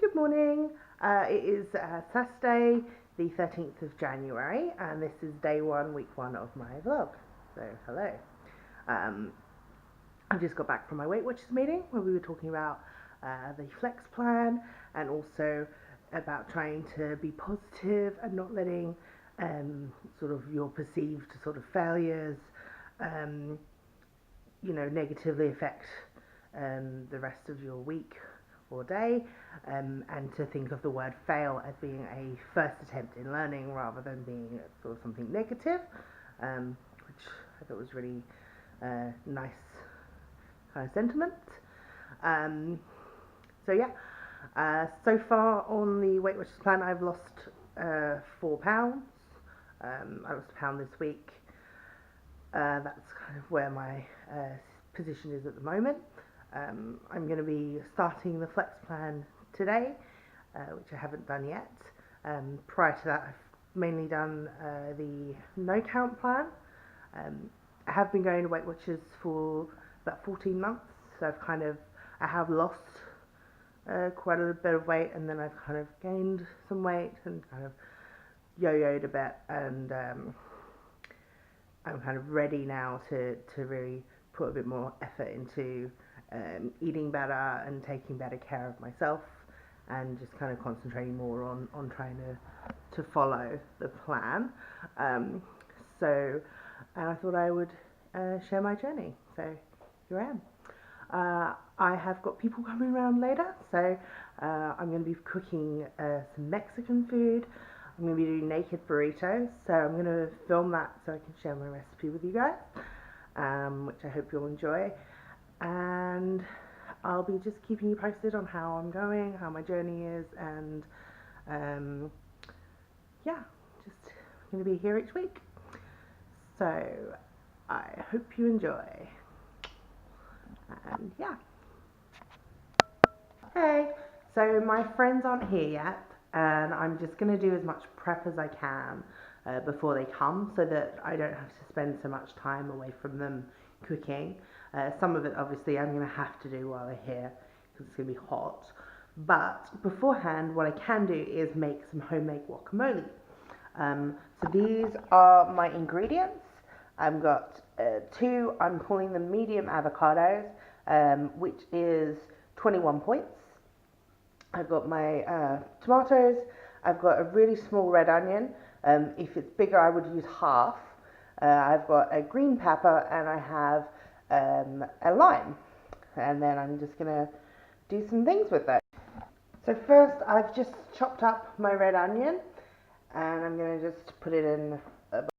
Good morning. It is Saturday, the 13th of January, and this is day one, week one of my vlog. So, hello. Um, I've just got back from my Weight Watchers meeting where we were talking about the flex plan and also about trying to be positive and not letting sort of your perceived sort of failures, um, negatively affect the rest of your week or day, and to think of the word fail as being a first attempt in learning rather than being sort of something negative, which I thought was really nice kind of sentiment. Um, so yeah, so far on the Weight Watchers plan, I've lost 4 pounds. I lost a pound this week. That's kind of where my position is at the moment. I'm going to be starting the flex plan today, which I haven't done yet. Prior to that, I've mainly done the no count plan. I have been going to Weight Watchers for about 14 months, so I have lost quite a bit of weight, and then I've kind of gained some weight and kind of yo-yoed a bit, and I'm kind of ready now to really put a bit more effort into eating better and taking better care of myself, and just kind of concentrating more on trying to follow the plan. So I thought I would share my journey. So here I am. I have got people coming around later, so I'm going to be cooking some Mexican food. I'm going to be doing naked burritos, so I'm going to film that so I can share my recipe with you guys, which I hope you'll enjoy. And I'll be just keeping you posted on how I'm going, how my journey is, and yeah, just going to be here each week. So I hope you enjoy. And yeah. Hey, so my friends aren't here yet, and I'm just going to do as much prep as I can before they come so that I don't have to spend so much time away from them cooking. Some of it, obviously, I'm going to have to do while they're here because it's going to be hot. But beforehand, what I can do is make some homemade guacamole. So these are my ingredients. I've got two, I'm calling them medium avocados, which is 21 points. I've got my tomatoes. I've got a really small red onion. If it's bigger, I would use half. I've got a green pepper, and I have a lime. And then I'm just going to do some things with that. So first, I've just chopped up my red onion, and I'm going to just put it in a bowl.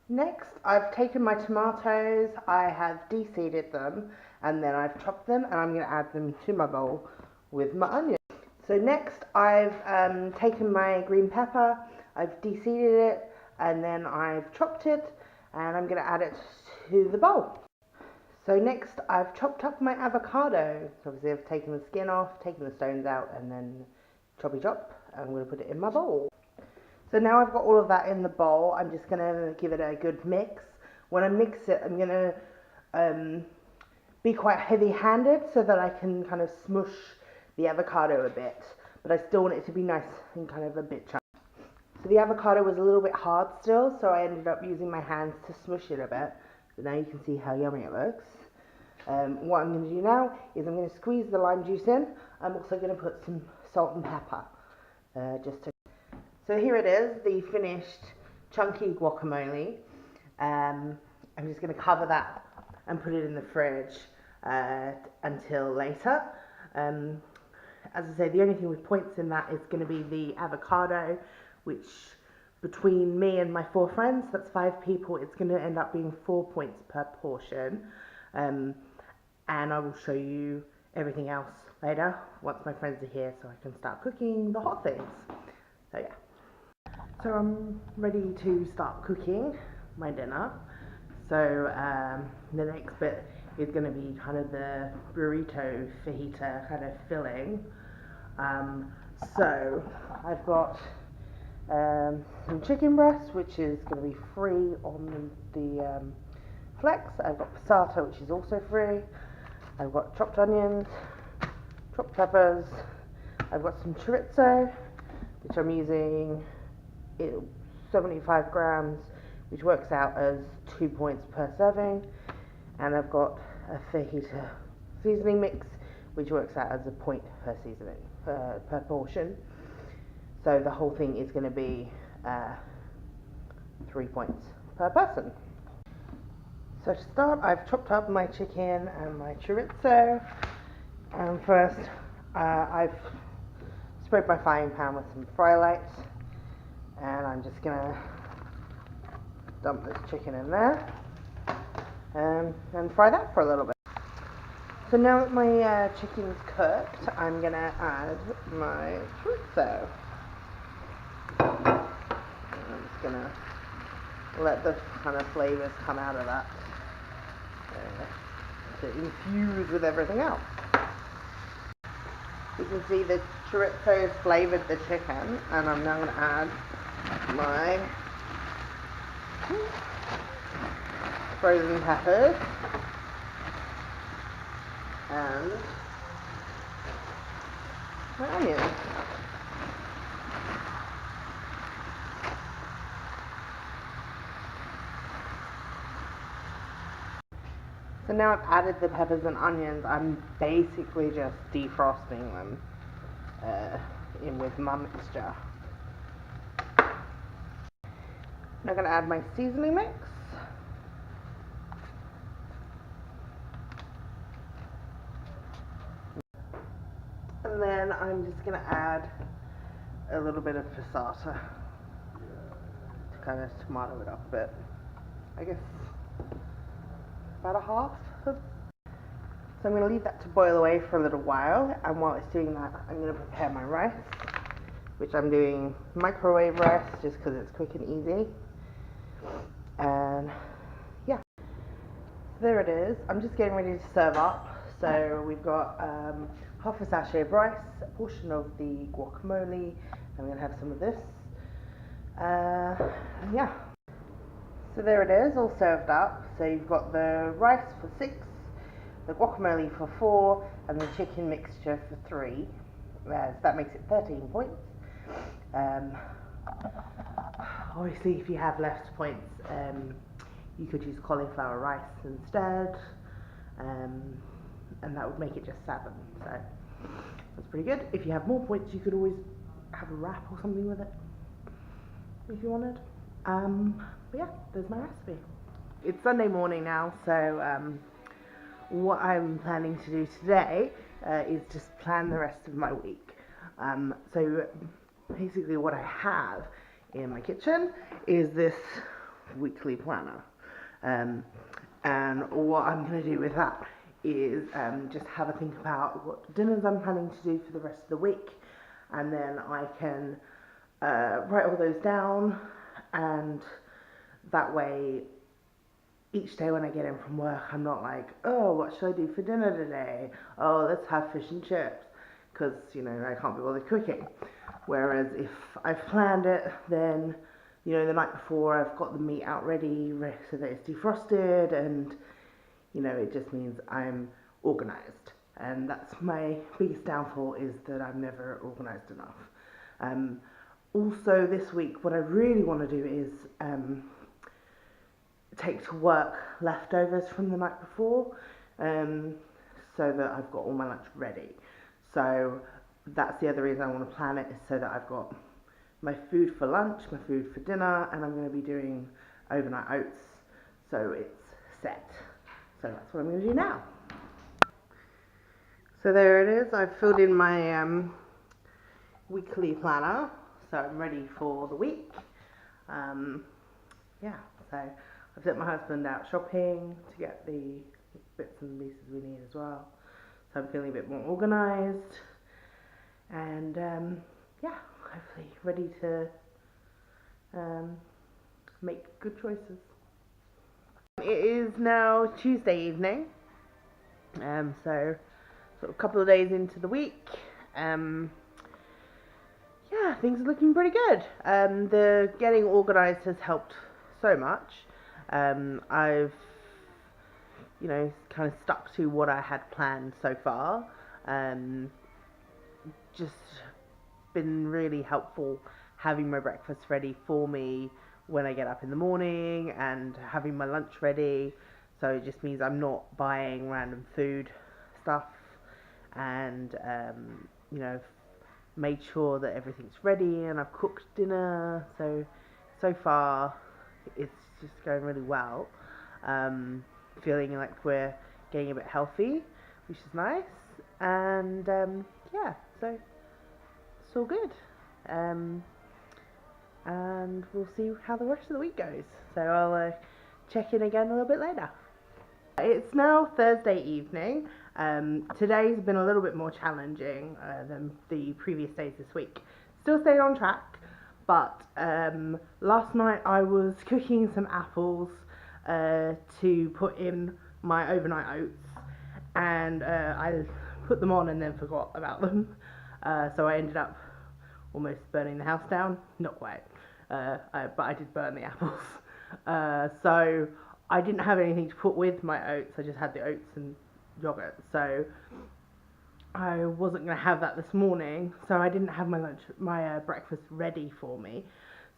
Next, I've taken my tomatoes, I have de-seeded them, and then I've chopped them, and I'm going to add them to my bowl with my onion. So next, I've taken my green pepper, I've de-seeded it, and then I've chopped it, and I'm going to add it to the bowl. So next, I've chopped up my avocado. So obviously, I've taken the skin off, taken the stones out, and then choppy chop. I'm going to put it in my bowl. So now I've got all of that in the bowl. I'm just going to give it a good mix. When I mix it, I'm going to be quite heavy-handed so that I can kind of smush the avocado a bit, but I still want it to be nice and kind of a bit chunky. So the avocado was a little bit hard still, so I ended up using my hands to smush it a bit. But now you can see how yummy it looks. What I'm going to do now is I'm going to squeeze the lime juice in. I'm also going to put some salt and pepper. So here it is, the finished chunky guacamole. I'm just going to cover that and put it in the fridge until later. As I say, the only thing with points in that is going to be the avocado, which between me and my 4 friends, that's 5 people, it's going to end up being 4 points per portion. And I will show you everything else later once my friends are here so I can start cooking the hot things. So yeah. So I'm ready to start cooking my dinner. So the next bit is going to be kind of the burrito fajita kind of filling. So I've got some chicken breast, which is going to be free on the flex. I've got passata, which is also free. I've got chopped onions, chopped peppers, I've got some chorizo, which I'm using 75 grams, which works out as 2 points per serving. And I've got a fajita seasoning mix, which works out as a point per seasoning, per portion. So the whole thing is going to be 3 points per person. So to start, I've chopped up my chicken and my chorizo. And first, I've sprayed my frying pan with some fry light, and I'm just going to dump this chicken in there and fry that for a little bit. So now that my chicken's cooked, I'm going to add my chorizo. I'm just going to let the kind of flavours come out of that to infuse with everything else. You can see the chorizo's flavoured the chicken, and I'm now going to add my frozen peppers and my onions. So now I've added the peppers and onions, I'm basically just defrosting them in with my mixture. I'm going to add my seasoning mix. And then I'm just going to add a little bit of passata to kind of tomato it up a bit. I guess about a half. So I'm going to leave that to boil away for a little while, and while it's doing that, I'm going to prepare my rice, which I'm doing microwave rice just because it's quick and easy. And yeah, there it is. I'm just getting ready to serve up. So we've got half a sachet of rice, a portion of the guacamole. I'm going to have some of this. Yeah. So there it is, all served up. So you've got the rice for 6, the guacamole for 4, and the chicken mixture for 3. So that makes it 13 points. Obviously, if you have less points, you could use cauliflower rice instead, and that would make it just 7. So that's pretty good. If you have more points, you could always have a wrap or something with it, if you wanted. But yeah, there's my recipe. It's Sunday morning now, so what I'm planning to do today is just plan the rest of my week. So basically what I have in my kitchen is this weekly planner. And what I'm going to do with that is just have a think about what dinners I'm planning to do for the rest of the week, and then I can write all those down, and that way each day when I get in from work, I'm not like, oh, what should I do for dinner today? Oh, let's have fish and chips, because, you know, I can't be bothered cooking. Whereas if I've planned it, then, you know, the night before I've got the meat out ready so that it's defrosted, and, you know, it just means I'm organised. And that's my biggest downfall, is that I'm never organised enough. Also this week, what I really want to do is take to work leftovers from the night before, so that I've got all my lunch ready. So that's the other reason I want to plan it, is so that I've got my food for lunch, my food for dinner, and I'm going to be doing overnight oats, so it's set. So that's what I'm going to do now. So there it is. I've filled in my weekly planner, so I'm ready for the week. Yeah, so I've sent my husband out shopping to get the bits and pieces we need as well. So I'm feeling a bit more organised, and yeah, hopefully ready to make good choices. It is now Tuesday evening, so sort of a couple of days into the week. Yeah, things are looking pretty good. The getting organised has helped so much. I've, kind of stuck to what I had planned so far. just been really helpful having my breakfast ready for me when I get up in the morning and having my lunch ready. So it just means I'm not buying random food stuff, and you know, made sure that everything's ready and I've cooked dinner. So far it's just going really well. Feeling like we're getting a bit healthy, which is nice. And yeah, so it's all good. And we'll see how the rest of the week goes. So I'll check in again a little bit later. It's now Thursday evening. Today's been a little bit more challenging than the previous days this week. Still stayed on track, but last night I was cooking some apples to put in my overnight oats, and I put them on and then forgot about them. So I ended up almost burning the house down. Not quite, but I did burn the apples. So I didn't have anything to put with my oats. I just had the oats and yogurt. So I wasn't going to have that this morning. So I didn't have my breakfast ready for me.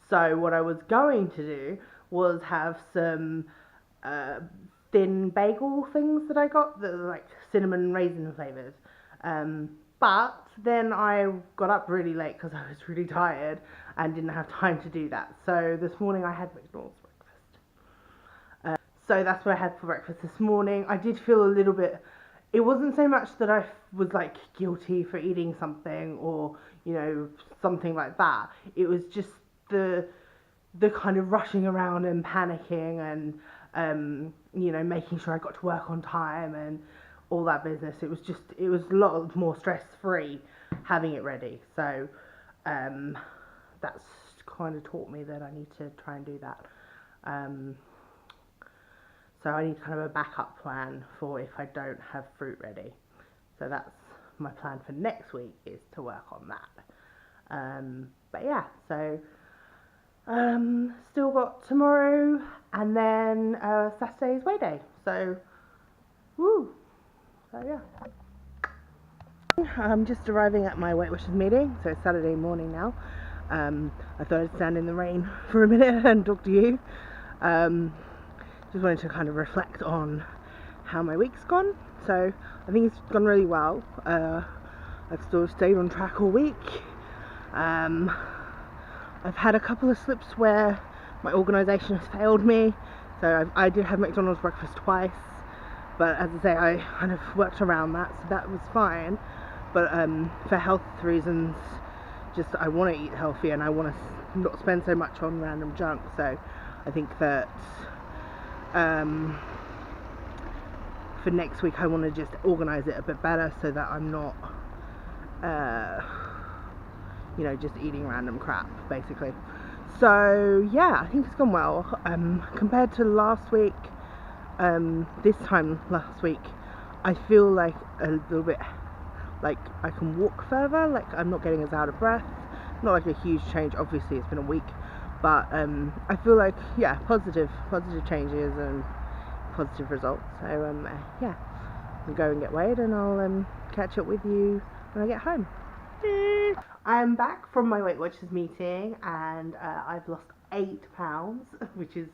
So what I was going to do was have some thin bagel things that I got that are like cinnamon raisin flavours. But then I got up really late because I was really tired and didn't have time to do that. So this morning I had McDonald's breakfast. So that's what I had for breakfast this morning. I did feel a little bit, it wasn't so much that I was like guilty for eating something or, you know, something like that. It was just the kind of rushing around and panicking and, you know, making sure I got to work on time and all that business. It was a lot more stress-free having it ready. So that's kind of taught me that I need to try and do that. So I need kind of a backup plan for if I don't have fruit ready. So that's my plan for next week, is to work on that. But yeah, so still got tomorrow, and then Saturday is weigh day. So woo. So yeah. I'm just arriving at my Weight Watchers meeting, so it's Saturday morning now. I thought I'd stand in the rain for a minute and talk to you. Just wanted to kind of reflect on how my week's gone. So I think it's gone really well. I've still stayed on track all week. I've had a couple of slips where my organisation has failed me. So I did have McDonald's breakfast twice, but as I say, I kind of worked around that, so that was fine. But for health reasons, just I want to eat healthy and I want to not spend so much on random junk. So I think that for next week I want to just organise it a bit better so that I'm not you know, just eating random crap basically. So yeah, I think it's gone well. Compared to last week, this time last week, I feel like a little bit like I can walk further, like I'm not getting as out of breath. Not like a huge change, obviously it's been a week, but I feel like, yeah, positive changes and positive results. So yeah, I'll go and get weighed and I'll catch up with you when I get home. I'm back from my Weight Watchers meeting, and I've lost 8 pounds, which is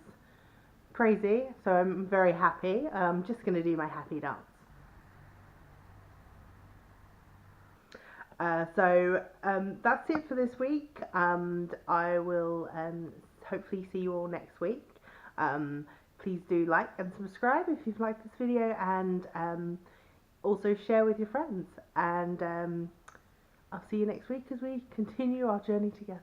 crazy, so I'm very happy. I'm just going to do my happy dance. So that's it for this week, and I will hopefully see you all next week. Please do like and subscribe if you've liked this video, and also share with your friends, and I'll see you next week as we continue our journey together.